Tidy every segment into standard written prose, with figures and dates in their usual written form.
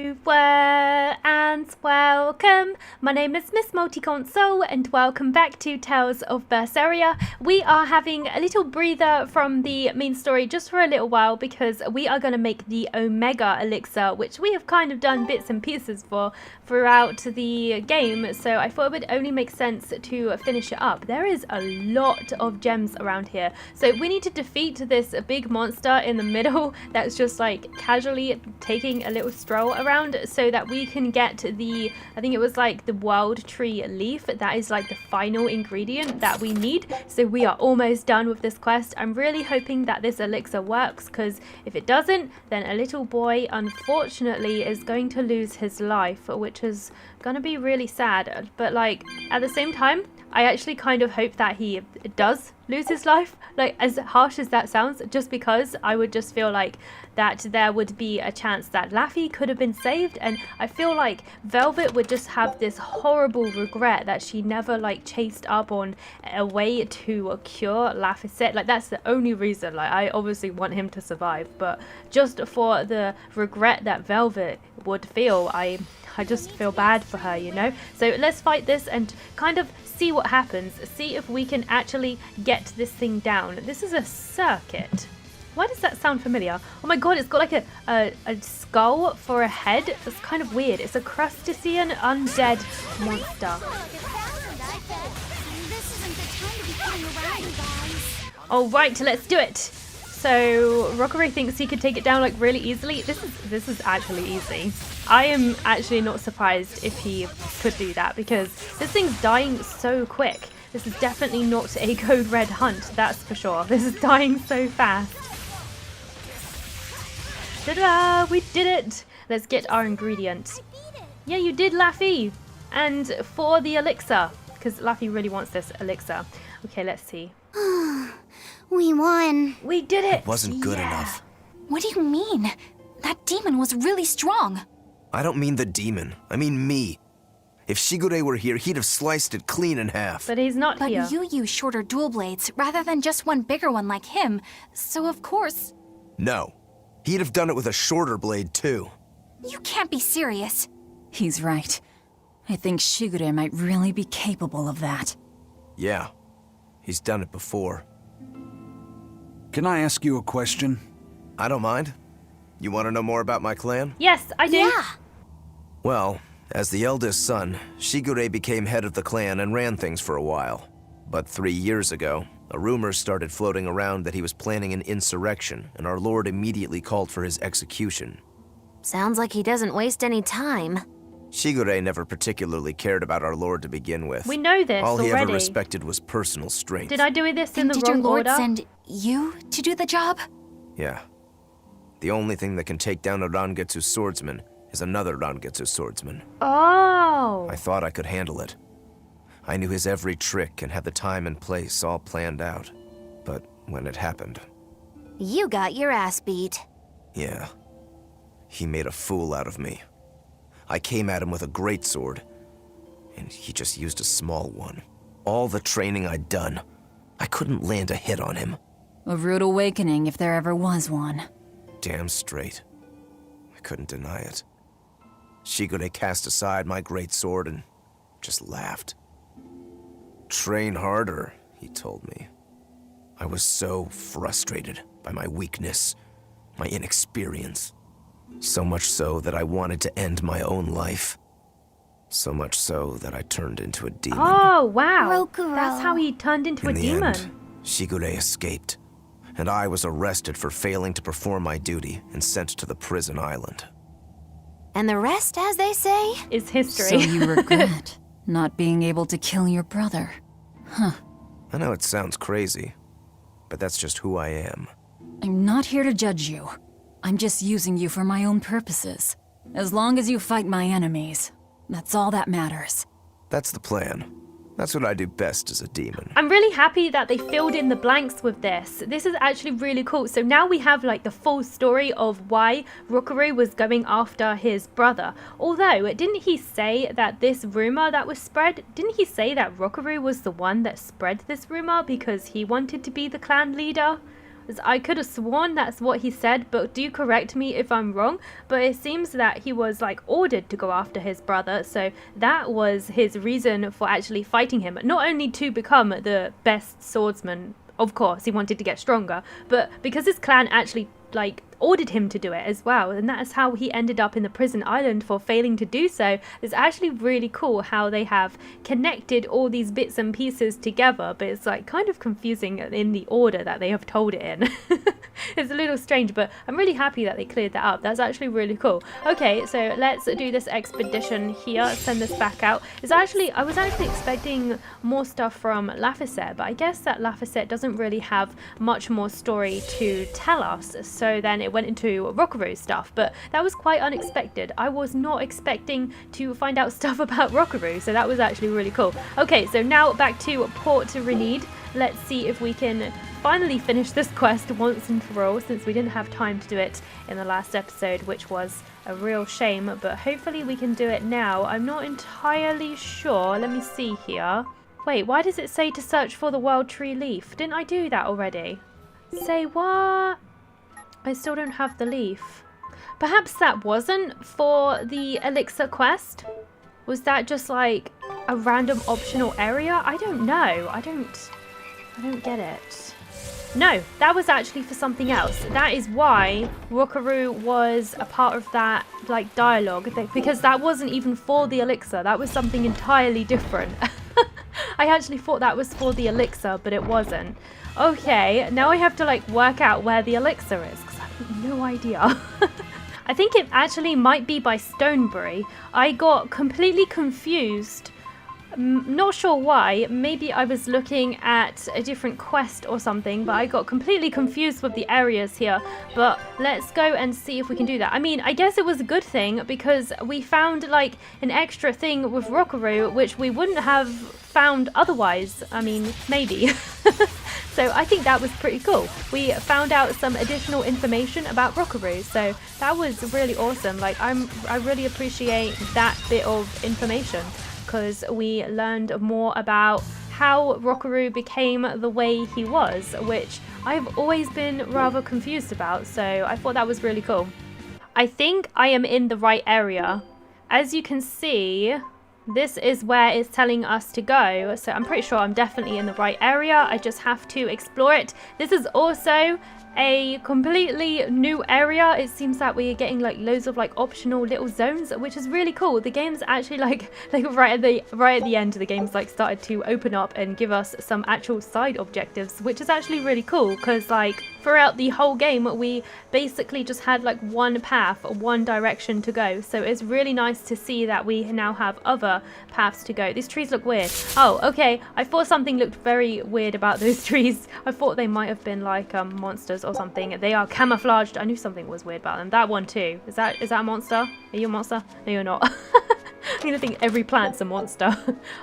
And welcome. My name is Miss Multiconsole and welcome back to Tales of Berseria. We are having a little breather from the main story just for a little while because we are going to make the Omega Elixir, which we have kind of done bits and pieces for throughout the game, so I thought it would only make sense to finish it up. There is a lot of gems around here, so we need to defeat this big monster in the middle that's just like casually taking a little stroll around so that we can get the, I think it was like the wild tree leaf. That is like the final ingredient that we need, so we are almost done with this quest. I'm really hoping that this elixir works, because if it doesn't, then a little boy unfortunately is going to lose his life, which is gonna be really sad. But like at the same time, I actually kind of hope that he does lose his life, like as harsh as that sounds, just because I would just feel like that there would be a chance that Laffy could have been saved, and I feel like Velvet would just have this horrible regret that she never like chased up on a way to cure Laphicet. Like that's the only reason. Like I obviously want him to survive, but just for the regret that Velvet would feel, I just feel bad for her, you know? So let's fight this and kind of see what happens. See if we can actually get this thing down. This is a circuit. Why does that sound familiar? Oh my god, it's got like a skull for a head. That's kind of weird. It's a crustacean undead monster. Alright, let's do it. So Rokurou thinks he could take it down like really easily. This is actually easy. I am actually not surprised if he could do that, because this thing's dying so quick. This is definitely not a code red hunt, that's for sure. This is dying so fast. Ta-da! We did it! Let's get our ingredient. Yeah, you did, Laffy! And for the elixir, because Laffy really wants this elixir. Okay, let's see. We won. We did it! It wasn't good enough. What do you mean? That demon was really strong. I don't mean the demon. I mean me. If Shigure were here, he'd have sliced it clean in half. But he's not here. But you use shorter dual blades rather than just one bigger one like him, so of course... No. He'd have done it with a shorter blade, too. You can't be serious. He's right. I think Shigure might really be capable of that. Yeah. He's done it before. Can I ask you a question? I don't mind. You want to know more about my clan? Yes, I do. Yeah. Well, as the eldest son, Shigure became head of the clan and ran things for a while. But 3 years ago, a rumor started floating around that he was planning an insurrection, and our lord immediately called for his execution. Sounds like he doesn't waste any time. Shigure never particularly cared about our lord to begin with. We know this All he already. ever respected was personal strength. Did I do this in Then the did your wrong lord order? send you to do the job? Yeah. The only thing that can take down a Rangetsu swordsman is another Rangetsu swordsman. Oh! I thought I could handle it. I knew his every trick and had the time and place all planned out. But when it happened... You got your ass beat. Yeah. He made a fool out of me. I came at him with a greatsword, and he just used a small one. All the training I'd done, I couldn't land a hit on him. A rude awakening if there ever was one. Damn straight. I couldn't deny it. Shigure cast aside my greatsword and just laughed. Train harder, he told me. I was so frustrated by my weakness, my inexperience. So much so that I wanted to end my own life. So much so that I turned into a demon. Oh, wow. Rokurou. That's how he turned into a In the demon. end, Shigure escaped, and I was arrested for failing to perform my duty and sent to the prison island. And the rest, as they say? Is history. So you regret not being able to kill your brother. Huh. I know it sounds crazy, but that's just who I am. I'm not here to judge you. I'm just using you for my own purposes. As long as you fight my enemies, that's all that matters. That's the plan. That's what I do best as a demon. I'm really happy that they filled in the blanks with this. This is actually really cool. So now we have like the full story of why Rokurou was going after his brother. Although, didn't he say that this rumor that was spread, didn't he say that Rokurou was the one that spread this rumor because he wanted to be the clan leader? I could have sworn that's what he said, but do correct me if I'm wrong. But it seems that he was like ordered to go after his brother, so that was his reason for actually fighting him. Not only to become the best swordsman, of course, he wanted to get stronger, but because his clan actually like ordered him to do it as well, and that is how he ended up in the prison island for failing to do so. It's actually really cool how they have connected all these bits and pieces together, but it's like kind of confusing in the order that they have told it in. It's a little strange, but I'm really happy that they cleared that up. That's actually really cool. Okay, so let's do this expedition here, send this back out. I was actually expecting more stuff from Laphicet, but I guess that Laphicet doesn't really have much more story to tell us, so then it went into Rokurou stuff, but that was quite unexpected. I was not expecting to find out stuff about Rokurou, so that was actually really cool. Okay, so now back to Port Renid. Let's see if we can finally finish this quest once and for all, since we didn't have time to do it in the last episode, which was a real shame, but hopefully we can do it now. I'm not entirely sure. Let me see here. Wait, why does it say to search for the Wild Tree Leaf? Didn't I do that already? Say what? I still don't have the leaf. Perhaps that wasn't for the elixir quest? Was that just like a random optional area? I don't know. I don't get it. No, that was actually for something else. That is why Rokurou was a part of that like dialogue, because that wasn't even for the elixir. That was something entirely different. I actually thought that was for the elixir, but it wasn't. Okay, now I have to like work out where the elixir is, because I have no idea. I think it actually might be by Stonebury. I got completely confused. Not sure why. Maybe I was looking at a different quest or something, but I got completely confused with the areas here. But let's go and see if we can do that. I mean, I guess it was a good thing because we found like an extra thing with Rokurou, which we wouldn't have found otherwise. I mean, maybe. So I think that was pretty cool. We found out some additional information about Rokurou, so that was really awesome. Like I really appreciate that bit of information, because we learned more about how Rokurou became the way he was, which I've always been rather confused about, so I thought that was really cool. I think I am in the right area. As you can see, this is where it's telling us to go, so I'm pretty sure I'm definitely in the right area. I just have to explore it. This is also a completely new area. It seems that we're getting like loads of like optional little zones, which is really cool. The game's actually like right at the end, the game's like started to open up and give us some actual side objectives, which is actually really cool, because like throughout the whole game we basically just had like one path, one direction to go. So it's really nice to see that we now have other paths to go. These trees look weird. Oh, okay, I thought something looked very weird about those trees. I thought they might have been like monsters or something. They are camouflaged. I knew something was weird about them. That one too. Is that a monster? Are you a monster? No, you're not. I'm gonna think every plant's a monster.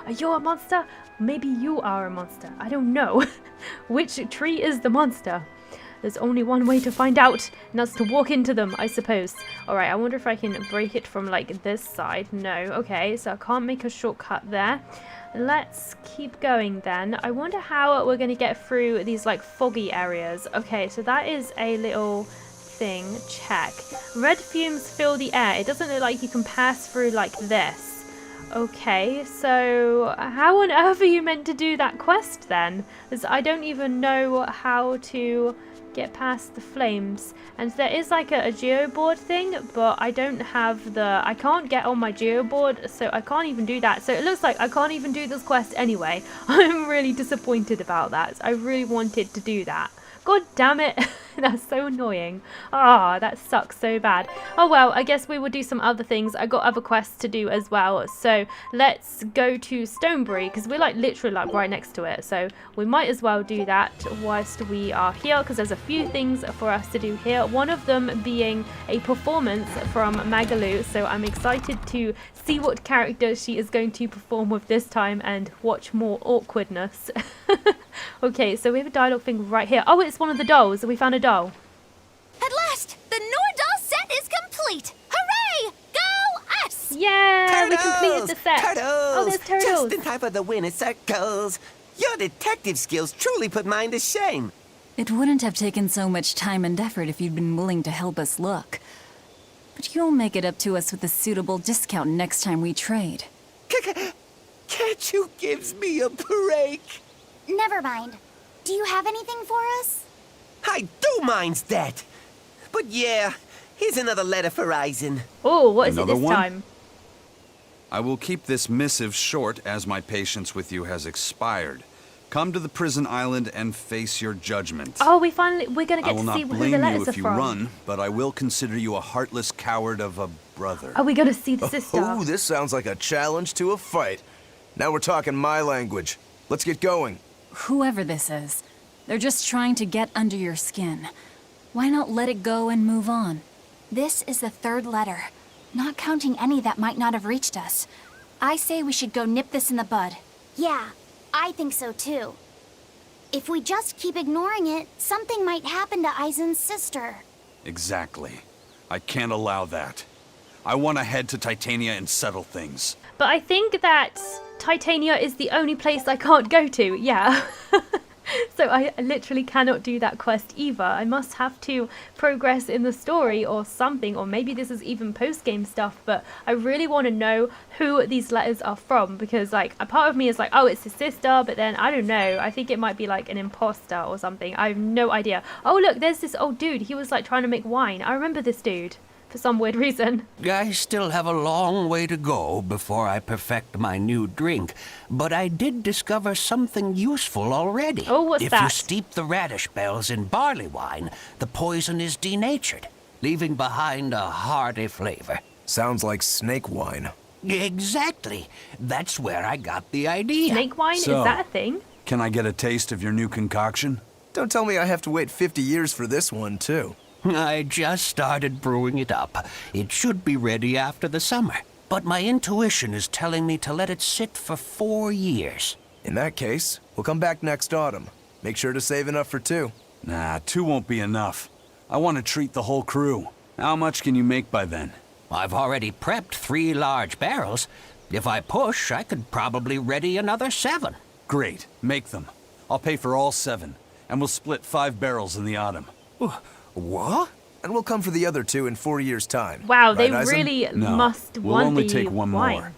Are you a monster? Maybe you are a monster. I don't know. Which tree is the monster? There's only one way to find out, and that's to walk into them, I suppose. Alright, I wonder if I can break it from like this side. No, okay, so I can't make a shortcut there. Let's keep going then. I wonder how we're going to get through these like foggy areas. Okay, so that is a little thing. Check. Red fumes fill the air. It doesn't look like you can pass through like this. Okay, so how on earth are you meant to do that quest then? Because I don't even know how to get past the flames. And there is like a geoboard thing, but I don't have I can't get on my geoboard, so I can't even do that. So it looks like I can't even do this quest anyway. I'm really disappointed about that. I really wanted to do that. God damn it. That's so annoying. Ah, that sucks so bad. Oh well, I guess we will do some other things. I got other quests to do as well. So let's go to Stonebury, because we're like literally like right next to it. So we might as well do that whilst we are here, because there's a few things for us to do here. One of them being a performance from Magilou. So I'm excited to see what character she is going to perform with this time and watch more awkwardness. Okay, so we have a dialogue thing right here. Oh, it's one of the dolls. We found a doll. At last, the Nordal set is complete! Hooray! Go us! Yeah, Turtles! we completed the set. Turtles! Oh, there's turtles. Just in time for the winner circles. Your detective skills truly put mine to shame. It wouldn't have taken so much time and effort if you'd been willing to help us look. But you'll make it up to us with a suitable discount next time we trade. Can't you give me a break? Never mind. Do you have anything for us? I do mind that. But yeah, here's another letter for Eizen. Oh, what is it Another this one? time? I will keep this missive short as my patience with you has expired. Come to the prison island and face your judgment. Oh, we're gonna I get will to see not who the blame you letters are if you from. run, but I will consider you a heartless coward of a brother. Are we gonna see the sister? Oh, this sounds like a challenge to a fight. Now we're talking my language. Let's get going. Whoever this is, they're just trying to get under your skin. Why not let it go and move on? This is the third letter, not counting any that might not have reached us. I say we should go nip this in the bud. Yeah, I think so too. If we just keep ignoring it, something might happen to Eizen's sister. Exactly. I can't allow that. I want to head to Titania and settle things. But I think that Titania is the only place I can't go to, yeah. So I literally cannot do that quest either. I must have to progress in the story or something, or maybe this is even post-game stuff, but I really want to know who these letters are from, because like a part of me is like, oh, it's his sister, but then I don't know. I think it might be like an imposter or something. I have no idea. Oh, look, there's this old dude. He was like trying to make wine. I remember this dude. For some weird reason. I still have a long way to go before I perfect my new drink, but I did discover something useful already. Oh, what's if that? you steep the radish bells in barley wine, the poison is denatured, leaving behind a hearty flavor. Sounds like snake wine. Exactly. That's where I got the idea. Snake wine? So- Is that a thing? Can I get a taste of your new concoction? Don't tell me I have to wait 50 years for this one, too. I just started brewing it up. It should be ready after the summer. But my intuition is telling me to let it sit for 4 years. In that case, we'll come back next autumn. Make sure to save enough for 2. Nah, 2 won't be enough. I want to treat the whole crew. How much can you make by then? I've already prepped 3 large barrels. If I push, I could probably ready another 7. Great, make them. I'll pay for all 7, and we'll split 5 barrels in the autumn. What? And we'll come for the other 2 in 4 years' time. Wow, they Right, Eisen? really No, must we'll want only the take one wine. more.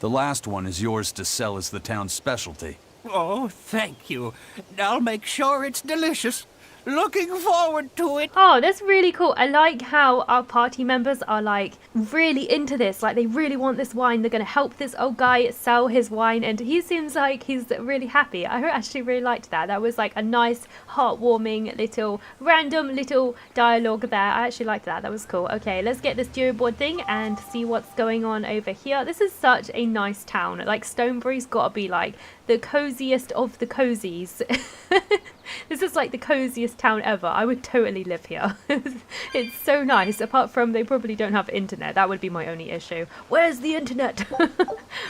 The last one is yours to sell as the town's specialty. Oh, thank you. I'll make sure it's delicious. Looking forward to it. Oh, that's really cool. I like how our party members are like really into this. Like they really want this wine. They're going to help this old guy sell his wine, and he seems like he's really happy. I actually really liked that. That was like a nice, heartwarming little random little dialogue there. I actually liked that. That was cool. Okay, let's get this Jira board thing and see what's going on over here. This is such a nice town. Like Stonebury's got to be like the coziest of the cozies. This is like the coziest town ever. I would totally live here. It's so nice. Apart from they probably don't have internet. That would be my only issue. Where's the internet?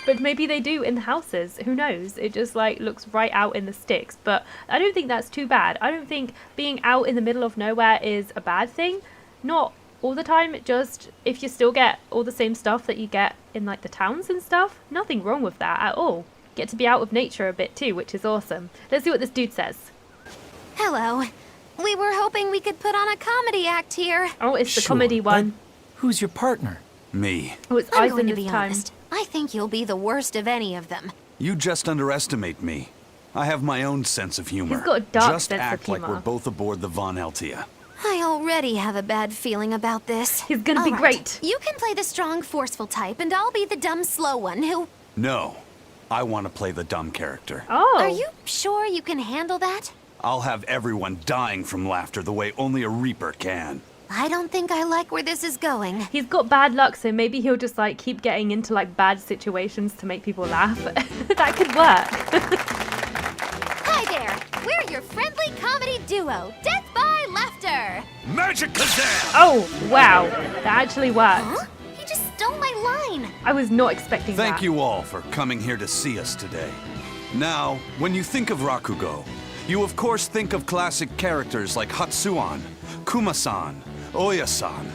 But maybe they do in the houses. Who knows? It just like looks right out in the sticks. But I don't think that's too bad. I don't think being out in the middle of nowhere is a bad thing. Not all the time. Just if you still get all the same stuff that you get in like the towns and stuff. Nothing wrong with that at all. Get to be out of nature a bit too, which is awesome. Let's see what this dude says. Hello. We were hoping we could put on a comedy act here. Oh, it's the Sure, comedy but one. Who's your partner? Me. Oh, it's I'm Eisen going to this be time. honest. I think you'll be the worst of any of them. You just underestimate me. I have my own sense of humor. He's got a dark just sense of act like humor. we're both aboard the Von Altia. I already have a bad feeling about this. He's gonna be All right, great. You can play the strong, forceful type, and I'll be the dumb, slow one who... No, I want to play the dumb character. Oh. Are you sure you can handle that? I'll have everyone dying from laughter the way only a Reaper can. I don't think I like where this is going. He's got bad luck, so maybe he'll just like keep getting into like bad situations to make people laugh. That could work. Hi there! We're your friendly comedy duo, Death by Laughter! Magic Kazam! Oh, wow. That actually worked. Huh? He just stole my line! I was not expecting that. Thank you all for coming here to see us today. Now, when you think of Rakugo, you of course think of classic characters like Hatsuan, Kuma-san, Oya-san,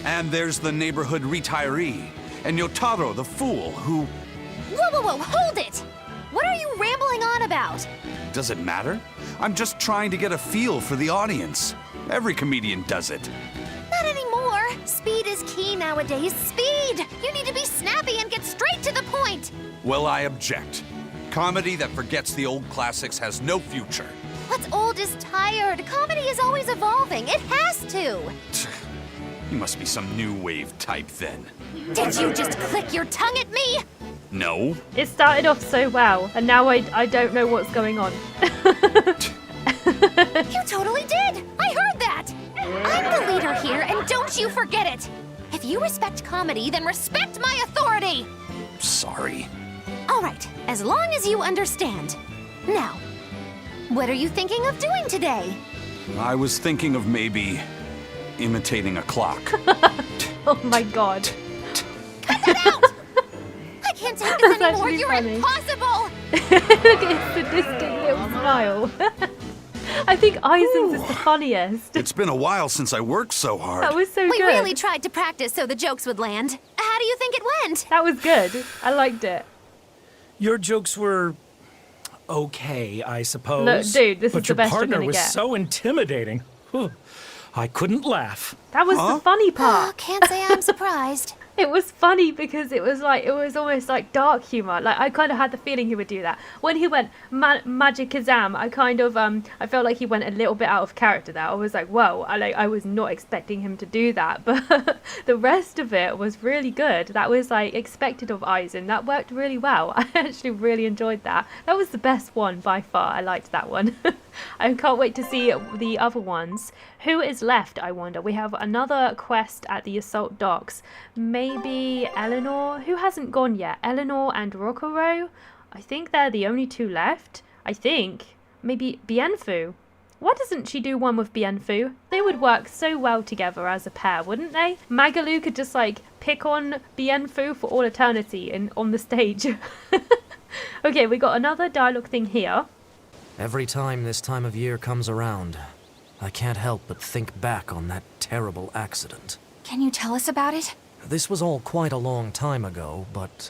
and there's the neighborhood retiree, and Yotaro the fool, who... Whoa, hold it! What are you rambling on about? Does it matter? I'm just trying to get a feel for the audience. Every comedian does it. Not anymore. Speed is key nowadays. Speed! You need to be snappy and get straight to the point. Well, I object. Comedy that forgets the old classics has no future. What's old is tired. Comedy is always evolving. It has to. You must be some new wave type then. Did you just click your tongue at me? No? It started off so well, and now I don't know what's going on. You totally did. I heard that. I'm the leader here, and don't you forget it. If you respect comedy, then respect my authority. Sorry. All right, as long as you understand. Now, what are you thinking of doing today? I was thinking of maybe imitating a clock. Oh my god. Cut that out! I can't take this That's anymore. actually You're funny. impossible. Look at his sadistic little smile. I think Eizen's is the funniest. It's been a while since I worked so hard. That was so We good. really tried to practice so the jokes would land. How do you think it went? That was good. I liked it. Your jokes were okay, I suppose. Look, dude, this is but the your best you're partner gonna was get. so intimidating. Whew. I couldn't laugh. That was the funny part. Can't say I'm surprised. It was funny because it was almost like dark humor. Like I kind of had the feeling he would do that. When he went Magic Kazam, I kind of I felt like he went a little bit out of character there. I was like, whoa, I was not expecting him to do that. But the rest of it was really good. That was like expected of Eisen. That worked really well. I actually really enjoyed that. That was the best one by far. I liked that one. I can't wait to see the other ones. Who is left, I wonder? We have another quest at the Assault Docks. Maybe Eleanor? Who hasn't gone yet? Eleanor and Rokurou? I think they're the only two left. I think. Maybe Bienfu? Why doesn't she do one with Bienfu? They would work so well together as a pair, wouldn't they? Magilou could just like pick on Bienfu for all eternity on the stage. Okay, we got another dialogue thing here. Every time this time of year comes around, I can't help but think back on that terrible accident. Can you tell us about it? This was all quite a long time ago, but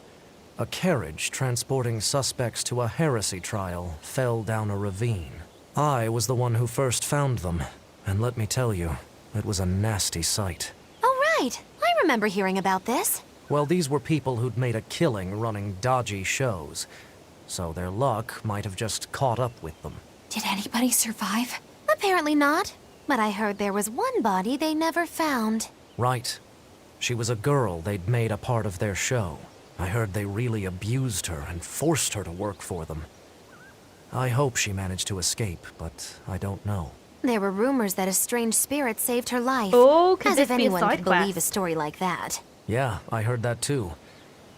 a carriage transporting suspects to a heresy trial fell down a ravine. I was the one who first found them, and let me tell you, it was a nasty sight. Oh, right. I remember hearing about this. Well, these were people who'd made a killing running dodgy shows, so their luck might have just caught up with them. Did anybody survive? Apparently not. But I heard there was one body they never found. Right. She was a girl they'd made a part of their show. I heard they really abused her and forced her to work for them. I hope she managed to escape, but I don't know. There were rumors that a strange spirit saved her life. Oh, could As this if be a anyone side could believe a quest? story like that. Yeah, I heard that too.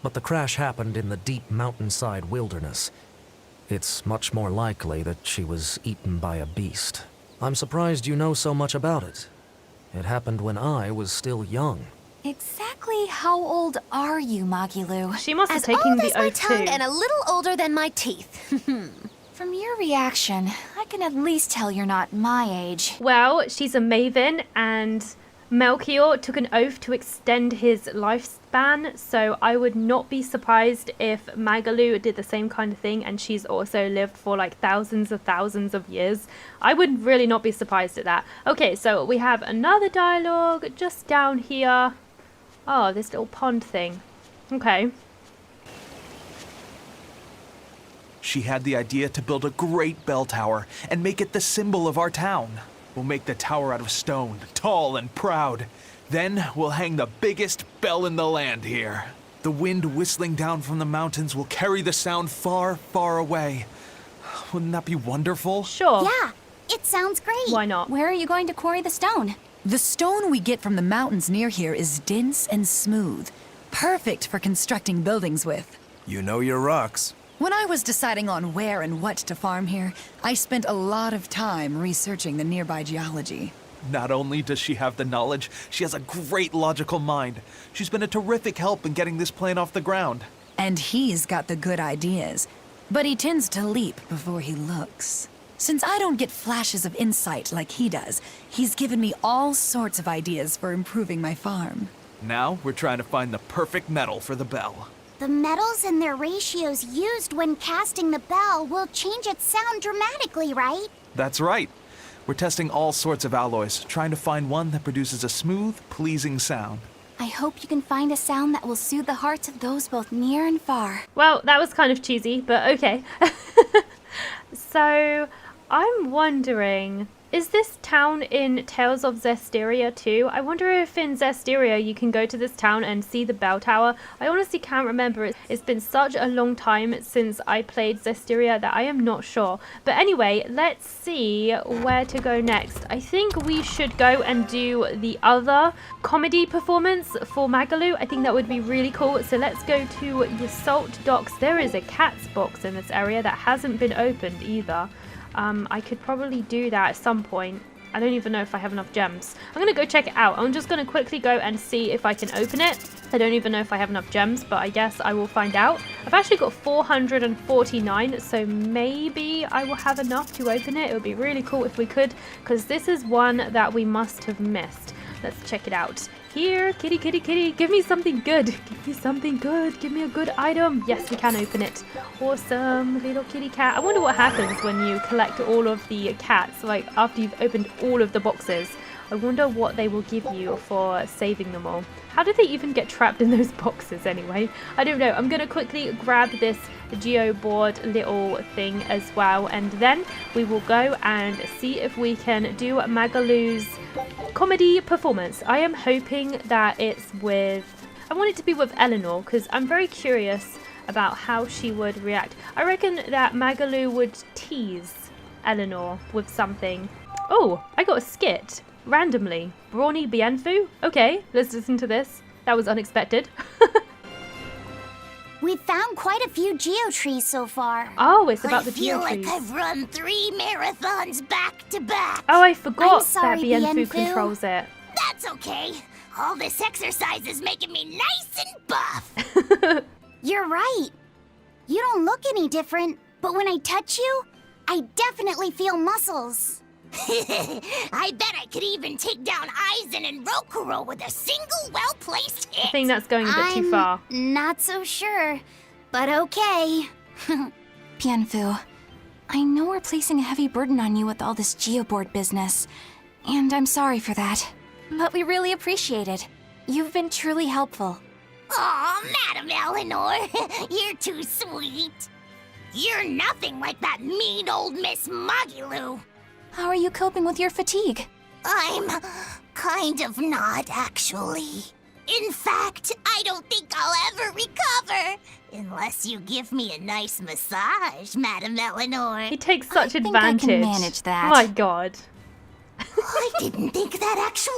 But the crash happened in the deep mountainside wilderness. It's much more likely that she was eaten by a beast. I'm surprised you know so much about it. It happened when I was still young. Exactly how old are you, Magilou? She must have As taken old the as my oath tongue too. and a little older than my teeth. From your reaction, I can at least tell you're not my age. Well, she's a maven, and Melchior took an oath to extend his lifespan, so I would not be surprised if Magilou did the same kind of thing and she's also lived for like thousands of years. I would really not be surprised at that. Okay, so we have another dialogue just down here. Oh, this little pond thing. Okay. She had the idea to build a great bell tower and make it the symbol of our town. We'll make the tower out of stone, tall and proud. Then we'll hang the biggest bell in the land here. The wind whistling down from the mountains will carry the sound far, far away. Wouldn't that be wonderful? Sure. Yeah, it sounds great. Why not? Where are you going to quarry the stone? The stone we get from the mountains near here is dense and smooth, perfect for constructing buildings with. You know your rocks. When I was deciding on where and what to farm here, I spent a lot of time researching the nearby geology. Not only does she have the knowledge, she has a great logical mind. She's been a terrific help in getting this plan off the ground. And he's got the good ideas, but he tends to leap before he looks. Since I don't get flashes of insight like he does, he's given me all sorts of ideas for improving my farm. Now we're trying to find the perfect metal for the bell. The metals and their ratios used when casting the bell will change its sound dramatically, right? That's right. We're testing all sorts of alloys, trying to find one that produces a smooth, pleasing sound. I hope you can find a sound that will soothe the hearts of those both near and far. Well, that was kind of cheesy, but okay. So, I'm wondering, is this town in Tales of Zestiria too? I wonder if in Zestiria you can go to this town and see the bell tower. I honestly can't remember. It's been such a long time since I played Zestiria that I am not sure. But anyway, let's see where to go next. I think we should go and do the other comedy performance for Magilou. I think that would be really cool. So let's go to the salt docks. There is a cat's box in this area that hasn't been opened either. I could probably do that at some point. I don't even know if I have enough gems. I'm going to go check it out. I'm just going to quickly go and see if I can open it. I don't even know if I have enough gems, but I guess I will find out. I've actually got 449, so maybe I will have enough to open it. It would be really cool if we could, because this is one that we must have missed. Let's check it out. Here, kitty, kitty, kitty, give me something good. Give me something good. Give me a good item. Yes, we can open it. Awesome, little kitty cat. I wonder what happens when you collect all of the cats, like after you've opened all of the boxes. I wonder what they will give you for saving them all. How did they even get trapped in those boxes anyway? I don't know. I'm going to quickly grab this geoboard little thing as well, and then we will go and see if we can do Magilou's comedy performance. I am hoping that it's with... I want it to be with Eleanor, because I'm very curious about how she would react. I reckon that Magilou would tease Eleanor with something. Oh, I got a skit. Randomly. Brawny Bienfu? Okay, let's listen to this. That was unexpected. We've found quite a few geotrees so far. Oh, it's about the I feel geotrees. like I've run 3 marathons back to back. Oh, I forgot sorry, that Bienfu Bienfu. controls it. That's okay. All this exercise is making me nice and buff. You're right. You don't look any different, but when I touch you, I definitely feel muscles. I bet I could even take down Eizen and Rokurou with a single well-placed hit. I think that's going a bit too far. Not so sure, but okay. Bienfu, I know we're placing a heavy burden on you with all this geoboard business, and I'm sorry for that. But we really appreciate it. You've been truly helpful. Aw, Madam Eleanor, you're too sweet. You're nothing like that mean old Miss Magilou. How are you coping with your fatigue? I'm kind of not, actually. In fact, I don't think I'll ever recover. Unless you give me a nice massage, Madam Eleanor. He takes such I advantage. think I can manage that. Oh my god. I didn't think that actually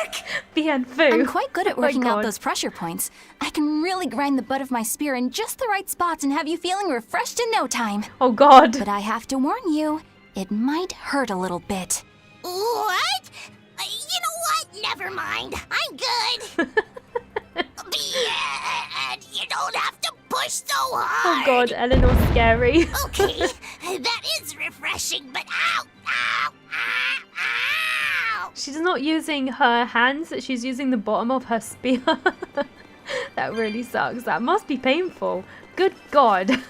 worked. Bienfu. I'm quite good at Oh my working out God. those pressure points. I can really grind the butt of my spear in just the right spots and have you feeling refreshed in no time. Oh god. But I have to warn you, it might hurt a little bit. What? You know what? Never mind. I'm good. You don't have to push so Oh hard. god, Eleanor's scary. Okay, that is refreshing, but ow, ow, ow, ow. She's not using her hands, she's using the bottom of her spear. That really sucks. That must be painful. Good god.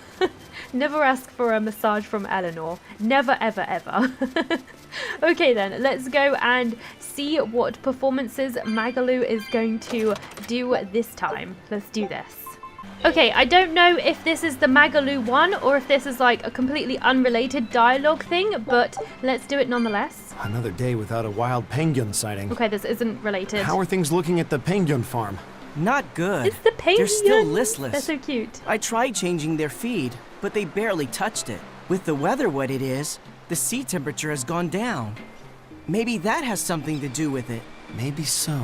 Never ask for a massage from Eleanor. Never, ever, ever. Okay then, let's go and see what performances Magilou is going to do this time. Let's do this. Okay, I don't know if this is the Magilou one or if this is like a completely unrelated dialogue thing, but let's do it nonetheless. Another day without a wild penguin sighting. Okay, this isn't related. How are things looking at the penguin farm? Not good. It's the penguins. They're still listless. They're so cute. I tried changing their feed, but they barely touched it. With the weather what it is, the sea temperature has gone down. Maybe that has something to do with it. Maybe so.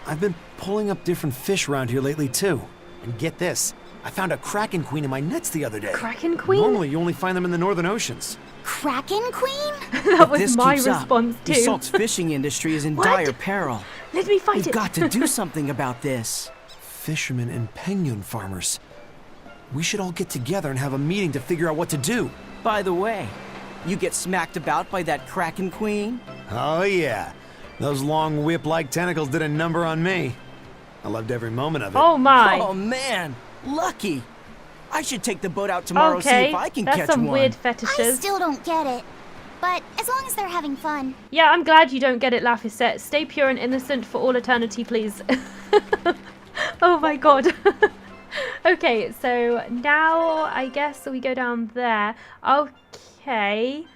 I've been pulling up different fish around here lately too. And get this, I found a kraken queen in my nets the other day. Kraken queen? Normally you only find them in the northern oceans. Kraken Queen? That was This my keeps response up, too. the salt's fishing industry is in What? dire peril. Let me fight We've it. got to do something about this. Fishermen and penguin farmers. We should all get together and have a meeting to figure out what to do. By the way, you get smacked about by that Kraken Queen? Oh yeah. Those long whip-like tentacles did a number on me. I loved every moment of it. Oh my. Oh man, lucky. I should take the boat out tomorrow, see Okay, if I can that's catch some one. weird I fetishes. still don't get it. But as long as they're having fun. Yeah, I'm glad you don't get it, Laphicet. Stay pure and innocent for all eternity, please. Oh my god. Okay, so now I guess we go down there. Okay.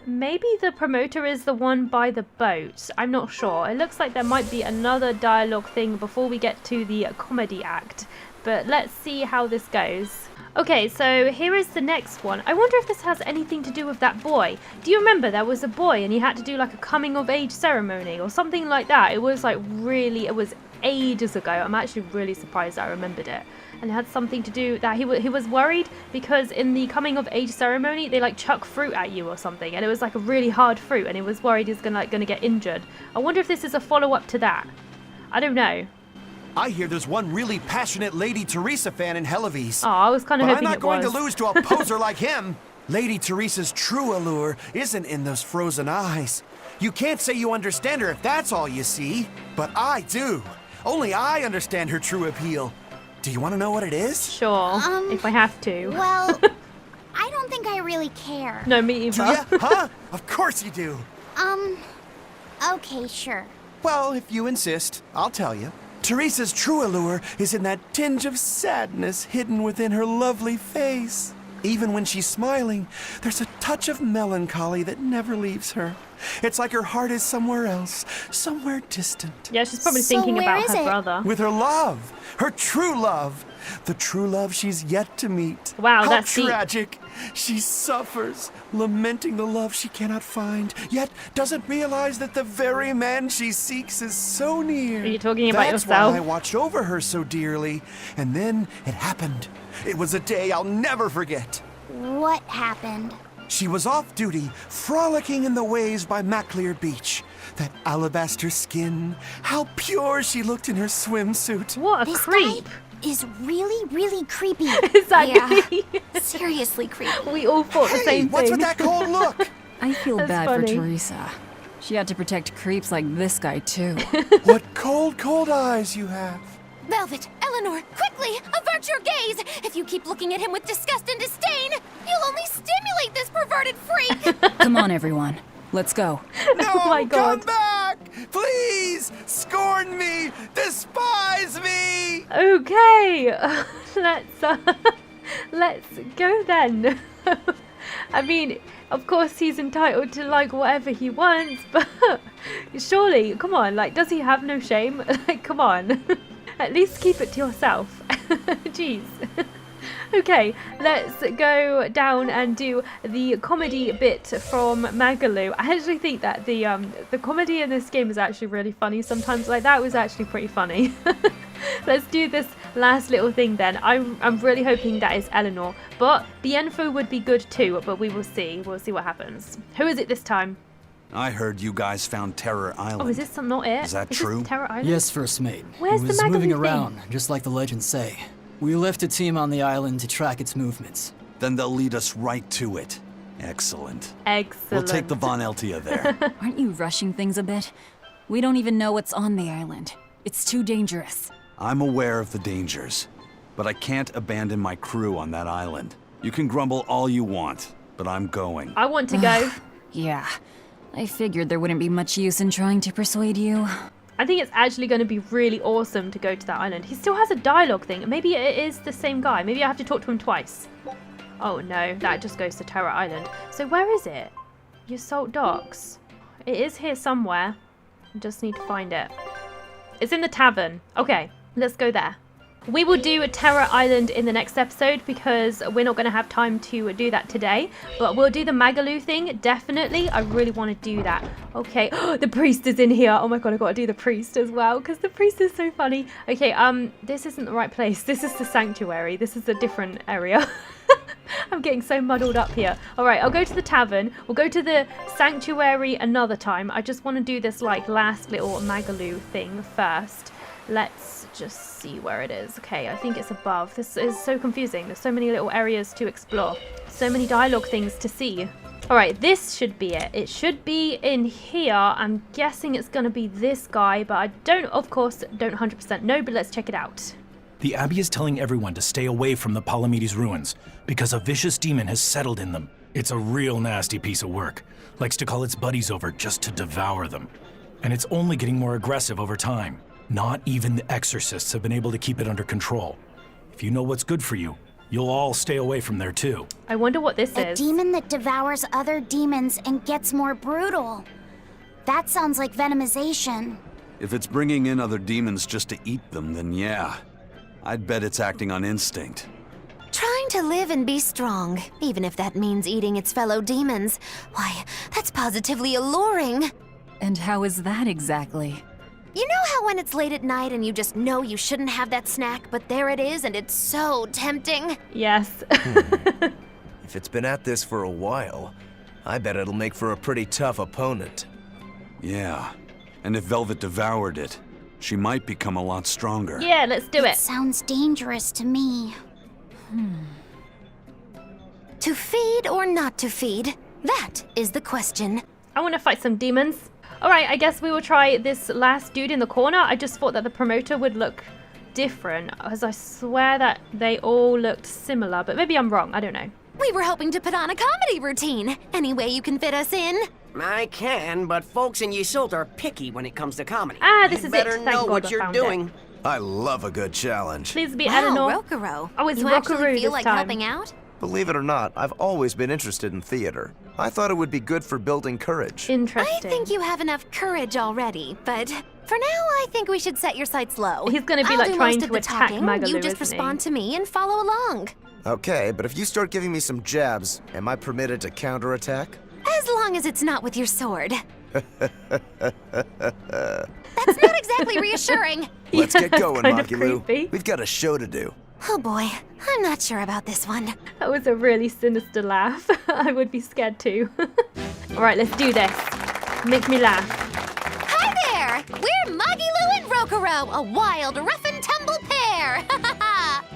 Maybe the promoter is the one by the boat. I'm not sure. It looks like there might be another dialogue thing before we get to the comedy act. But let's see how this goes. Okay, so here is the next one. I wonder if this has anything to do with that boy. Do you remember there was a boy and he had to do like a coming of age ceremony or something like that? It was like really, it was ages ago. I'm actually really surprised I remembered it. And it had something to do that he was worried because in the coming of age ceremony they like chuck fruit at you or something, and it was like a really hard fruit, and he was worried he's gonna get injured. I wonder if this is a follow-up to that. I don't know. I hear there's one really passionate Lady Teresa fan in Helives. Oh, I was kind of But hoping I'm not it going was. to lose to a poser like him. Lady Teresa's true allure isn't in those frozen eyes. You can't say you understand her if that's all you see. But I do. Only I understand her true appeal. Do you want to know what it is? Sure, if I have to. Well, I don't think I really care. No, me either. Do ya? Huh? Of course you do. Okay, sure. Well, if you insist, I'll tell you. Teresa's true allure is in that tinge of sadness hidden within her lovely face. Even when she's smiling, there's a touch of melancholy that never leaves her. It's like her heart is somewhere else, somewhere distant. Yeah, she's probably So thinking where about is her it? brother. With her love, her true love, the true love she's yet to meet. Wow, How that's deep. tragic. She suffers, lamenting the love she cannot find, yet doesn't realize that the very man she seeks is so near. Are you talking about That's yourself? why I watched over her so dearly. And then it happened. It was a day I'll never forget. What happened? She was off duty, frolicking in the waves by Maclear Beach. That alabaster skin, how pure she looked in her swimsuit. What a This creep. guy is really, really creepy. Exactly. Yeah, seriously creepy. We all thought the Hey, same what's thing. with that cold look? I feel That's bad funny. for Teresa. She had to protect creeps like this guy, too. What cold, cold eyes you have. Velvet, Eleanor, quickly, avert your gaze! If you keep looking at him with disgust and disdain, you'll only stimulate this perverted freak! Come on, everyone. Let's go. No, Oh my God. come back! Please! Scorn me! Despise me! Okay, let's go then. I mean, of course he's entitled to like whatever he wants, but surely, come on, like, does he have no shame? Like, come on. At least keep it to yourself. Jeez. Okay, let's go down and do the comedy bit from Magilou. I actually think that the comedy in this game is actually really funny sometimes. Like, that was actually pretty funny. Let's do this last little thing then. I'm really hoping that is Eleanor, but the info would be good too, but we will see. We'll see what happens. Who is it this time? I heard you guys found Terror Island. Oh, is this not it? Is that this true? Terror Island? Yes, First Mate. Where's it the was Magilou moving thing? around, just like the legends say. We left a team on the island to track its movements. Then they'll lead us right to it. Excellent. Excellent. We'll take the Von Eltia there. Aren't you rushing things a bit? We don't even know what's on the island. It's too dangerous. I'm aware of the dangers, but I can't abandon my crew on that island. You can grumble all you want, but I'm going. I want to go. Yeah. I figured there wouldn't be much use in trying to persuade you. I think it's actually going to be really awesome to go to that island. He still has a dialogue thing. Maybe it is the same guy. Maybe I have to talk to him twice. Oh no, that just goes to Terror Island. So where is it? Your Salt Docks. It is here somewhere. I just need to find it. It's in the tavern. Okay, let's go there. We will do a Terror Island in the next episode because we're not going to have time to do that today. But we'll do the Magilou thing, definitely. I really want to do that. Okay, the priest is in here. Oh my god, I got to do the priest as well because the priest is so funny. Okay, this isn't the right place. This is the sanctuary. This is a different area. I'm getting so muddled up here. All right, I'll go to the tavern. We'll go to the sanctuary another time. I just want to do this like last little Magilou thing first. Let's just see where it is. Okay, I think it's above. This is so confusing. There's so many little areas to explore. So many dialogue things to see. Alright, this should be it. It should be in here. I'm guessing it's going to be this guy, but I don't 100% know, but let's check it out. The Abbey is telling everyone to stay away from the Palamedes ruins because a vicious demon has settled in them. It's a real nasty piece of work. Likes to call its buddies over just to devour them. And it's only getting more aggressive over time. Not even the exorcists have been able to keep it under control. If you know what's good for you, you'll all stay away from there too. I wonder what this A is. demon that devours other demons and gets more brutal. That sounds like venomization. If it's bringing in other demons just to eat them, then yeah. I'd bet it's acting on instinct. Trying to live and be strong, even if that means eating its fellow demons. Why, that's positively alluring. And how is that exactly? You know how when it's late at night and you just know you shouldn't have that snack, but there it is and it's so tempting? Yes. If it's been at this for a while, I bet it'll make for a pretty tough opponent. Yeah, and if Velvet devoured it, she might become a lot stronger. Yeah, let's do it. Sounds dangerous to me. To feed or not to feed? That is the question. I want to fight some demons. Alright, I guess we will try this last dude in the corner. I just thought that the promoter would look different, as I swear that they all looked similar, but maybe I'm wrong, I don't know. We were hoping to put on a comedy routine. Any way you can fit us in? I can, but folks in Yseult are picky when it comes to comedy. Ah, this you is better it. Thank know God what I you're found doing. it. I love a good challenge. Please be Wow, Eleanor. Rokurou. Oh, it's you Rokurou actually feel this like time. helping out? Believe it or not, I've always been interested in theater. I thought it would be good for building courage. Interesting. I think you have enough courage already, but for now, I think we should set your sights low. He's gonna be, I'll like, do trying most to of the attack talking. Magilou, You just isn't respond he? to me and follow along. Okay, but if you start giving me some jabs, am I permitted to counterattack? As long as it's not with your sword. That's not exactly reassuring. Let's get going, kind of Magilou. creepy. We've got a show to do. Oh boy, I'm not sure about this one. That was a really sinister laugh. I would be scared too. Alright, let's do this. Make me laugh. Hi there! We're Magilou and Rokurou, a wild, rough and tumble pair!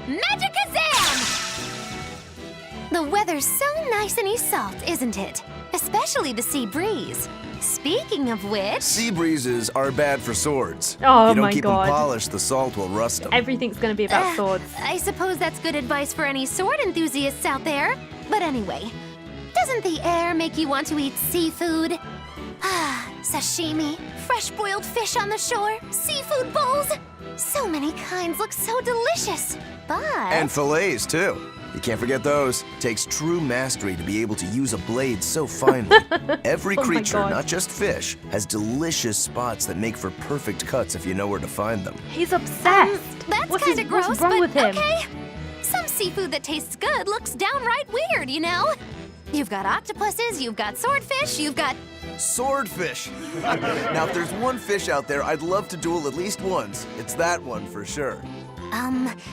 Magikazam! The weather's so nice in Yseult, isn't it? Especially the sea breeze. Speaking of which... Sea breezes are bad for swords. Oh if you don't my keep God. them polished, the salt will rust them. Everything's gonna be about swords. I suppose that's good advice for any sword enthusiasts out there. But anyway, doesn't the air make you want to eat seafood? Sashimi, fresh-boiled fish on the shore, seafood bowls. So many kinds look so delicious, but... And fillets, too. You can't forget those. Takes true mastery to be able to use a blade so finely. Every Oh my creature, God. not just fish, has delicious spots that make for perfect cuts if you know where to find them. He's obsessed. That's kind of gross, what's wrong but with him? okay. Some seafood that tastes good looks downright weird, you know? You've got octopuses, you've got swordfish, you've got... Swordfish! Now, if there's one fish out there I'd love to duel at least once, it's that one for sure.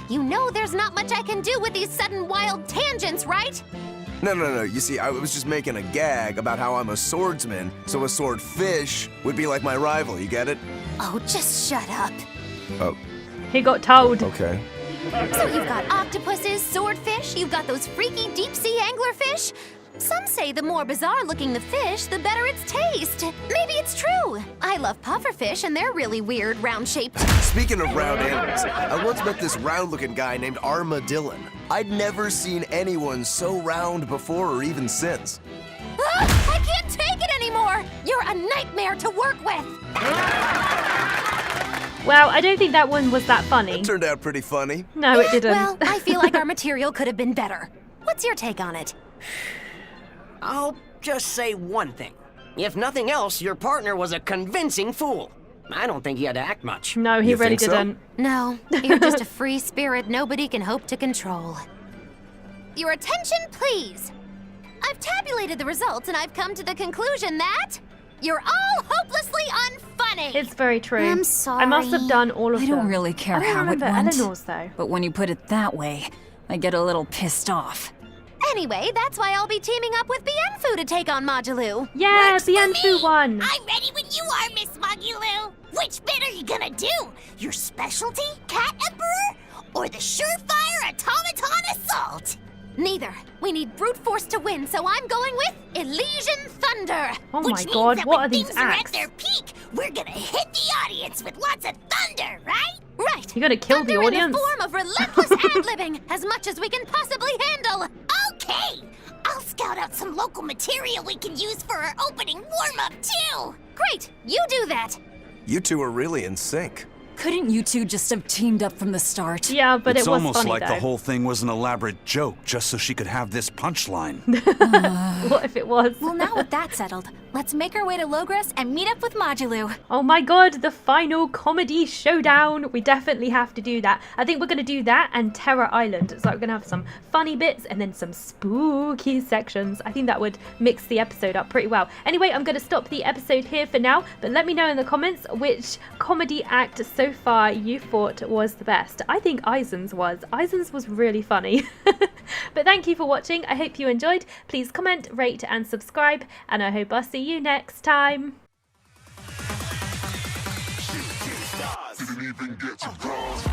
You know there's not much I can do with these sudden wild tangents, right? No. You see, I was just making a gag about how I'm a swordsman, so a swordfish would be like my rival, you get it? Oh, just shut up. Oh, He got told. okay. So you've got octopuses, swordfish, you've got those freaky deep-sea anglerfish. Some say the more bizarre-looking the fish, the better its taste. Maybe it's true. I love pufferfish, and they're really weird, round-shaped. Speaking of round animals, I once met this round-looking guy named Armadillon. I'd never seen anyone so round before or even since. I can't take it anymore! You're a nightmare to work with! Well, I don't think that one was that funny. It turned out pretty funny. No, it didn't. Well, I feel like our material could have been better. What's your take on it? I'll just say one thing. If nothing else, your partner was a convincing fool. I don't think he had to act much. No, he really didn't. No, you're just a free spirit nobody can hope to control. Your attention, please! I've tabulated the results and I've come to the conclusion that you're all hopelessly unfunny! It's very true. I'm sorry. I must have done all of I them. don't really care I don't how it remember went. Eleanor's, though. But when you put it that way, I get a little pissed off. Anyway, that's why I'll be teaming up with Bienfu to take on Magilou. Yeah, Bienfu won. I'm ready when you are, Miss Magilou. Which bit are you gonna do? Your specialty, Cat Emperor? Or the surefire automaton assault? Neither. We need brute force to win, so I'm going with Elysian Thunder. Oh Which my means god, that what when are these things are at acts? their peak, we're gonna hit the audience with lots of thunder, right? Right. You gotta kill the Thunder in audience? the form of relentless ad-libbing, as much as we can possibly handle. Okay! I'll scout out some local material we can use for our opening warm-up, too! Great, you do that. You two are really in sync. Couldn't you two just have teamed up from the start? Yeah, but it's it was almost funny like though. the whole thing was an elaborate joke just so she could have this punchline. What if it was? Well, now with that settled, let's make our way to Logres and meet up with Magilou. Oh my god, the final comedy showdown. We definitely have to do that. I think we're going to do that and Terror Island. So we're going to have some funny bits and then some spooky sections. I think that would mix the episode up pretty well. Anyway, I'm going to stop the episode here for now, but let me know in the comments which comedy act so far you thought was the best. I think Eizen's was. Eizen's was really funny. But thank you for watching. I hope you enjoyed. Please comment, rate and subscribe, and I hope I'll see you next time. Didn't even get to bronze.